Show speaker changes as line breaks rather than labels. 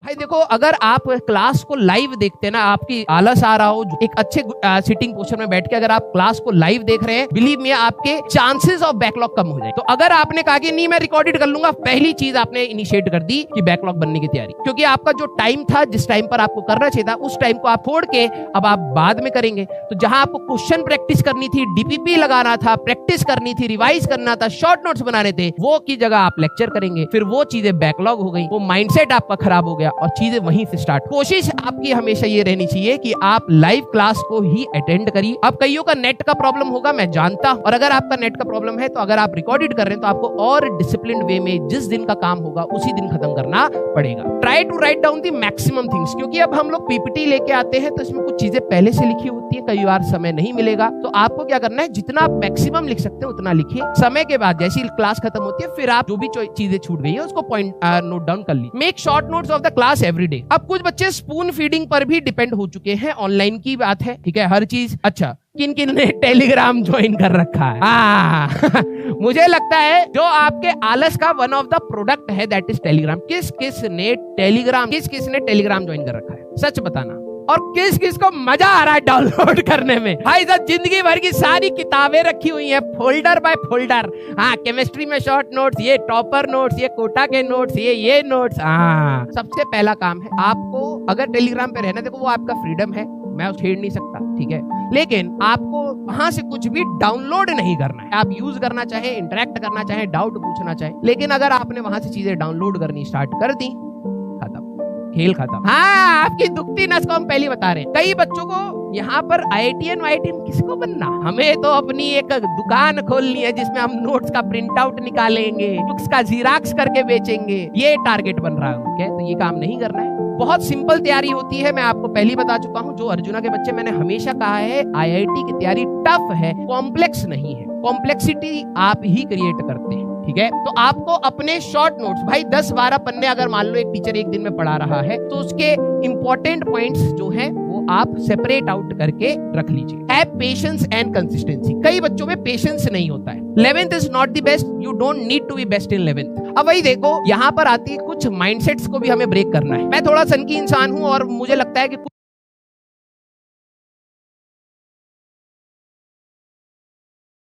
भाई देखो, अगर आप क्लास को लाइव देखते हैं ना, आपकी आलस आ रहा हो, एक अच्छे सिटिंग पोस्चर में बैठ के अगर आप क्लास को लाइव देख रहे हैं, बिलीव मी आपके चांसेस ऑफ बैकलॉग कम हो जाए। तो अगर आपने कहा कि नहीं मैं रिकॉर्डेड कर लूंगा, पहली चीज आपने इनिशिएट कर दी कि बैकलॉग बनने की तैयारी, क्योंकि आपका जो टाइम था, जिस टाइम पर आपको करना चाहिए था, उस टाइम को आप छोड़ के अब आप बाद में करेंगे। तो जहां आपको क्वेश्चन प्रैक्टिस करनी थी, डीपीपी लगाना था, प्रैक्टिस करनी थी, रिवाइज करना था, शॉर्ट नोट्स बनाने थे, वो की जगह आप लेक्चर करेंगे, फिर वो चीजें बैकलॉग हो गई, वो माइंडसेट आपका खराब हो गया और चीजें वहीं से स्टार्ट। कोशिश आपकी हमेशा ये रहनी चाहिए कि आप लाइव क्लास को ही अटेंड करिए। अब कईयों का नेट का प्रॉब्लम होगा, मैं जानता हूं, और अगर आपका नेट का प्रॉब्लम है तो अगर आप रिकॉर्डेड कर रहे हैं तो आपको और डिसिप्लिन्ड वे में जिस दिन का काम होगा उसी दिन खत्म करना पड़ेगा। Try to write down the maximum things, क्योंकि अब हम लोग पीपीटी लेके आते हैं तो इसमें कुछ चीजें पहले से लिखी होती है, कई बार समय नहीं मिलेगा, तो आपको क्या करना है, जितना आप मैक्सिमम लिख सकते हैं उतना लिखिए। समय के बाद जैसी क्लास खत्म होती है फिर आप जो भी चीजें छूट गई है उसको पॉइंट नोट डाउन कर लीजिए। Make short notes of the class every day. अब कुछ बच्चे स्पून फीडिंग पर भी डिपेंड हो चुके हैं, ऑनलाइन की बात है, ठीक है, हर चीज। अच्छा, किन किन ने टेलीग्राम ज्वाइन कर रखा है? मुझे लगता है जो आपके आलस का वन ऑफ द प्रोडक्ट है दैट इज टेलीग्राम। किस किस ने टेलीग्राम ज्वाइन कर रखा है, सच बताना। और किस किस को मजा आ रहा है डाउनलोड करने में? भाई साहब, जिंदगी भर की सारी किताबें रखी हुई हैं फोल्डर बाय फोल्डर। हाँ, केमिस्ट्री में शॉर्ट नोट्स, ये टॉपर नोट्स, ये कोटा के नोट्स, ये नोट्स। हाँ, सबसे पहला काम है आपको, अगर टेलीग्राम पे रहना, देखो वो आपका फ्रीडम है, मैं उसे छेड़ नहीं सकता, ठीक है, लेकिन आपको वहां से कुछ भी डाउनलोड नहीं करना है। आप यूज करना चाहे, इंटरेक्ट करना चाहे, डाउट पूछना चाहे, लेकिन अगर आपने वहां से चीजें डाउनलोड करनी स्टार्ट कर दी, खत्म, खेल खत्म। हाँ, आपकी दुखती नस को हम पहले बता रहे हैं। कई बच्चों को यहाँ पर IITian किसको बनना, हमें तो अपनी एक दुकान खोलनी है जिसमें हम नोट्स का प्रिंट आउट निकालेंगे, बुक्स का जीराक्स करके बेचेंगे, ये टारगेट बन रहा है। तो ये काम नहीं करना है। बहुत सिंपल तैयारी होती है, मैं आपको पहले बता चुका हूँ। जो अर्जुना के बच्चे, मैंने हमेशा कहा है IIT की तैयारी टफ है, कॉम्प्लेक्स नहीं है। कॉम्प्लेक्सिटी आप ही क्रिएट करते हैं, ठीक है। तो आपको अपने शॉर्ट नोट्स, भाई 10-12 पन्ने अगर मान लो एक टीचर एक दिन में पढ़ा रहा है, तो उसके इंपॉर्टेंट पॉइंट्स जो हैं वो आप सेपरेट आउट करके रख लीजिए। Have patience and consistency. कई बच्चों में पेशेंस नहीं होता है। 11th is not the best, you don't need to be best in 11th। अब वही देखो, यहाँ पर आती है कुछ माइंडसेट्स को भी हमें ब्रेक करना है। मैं थोड़ा सनकी इंसान हूँ और मुझे लगता है कि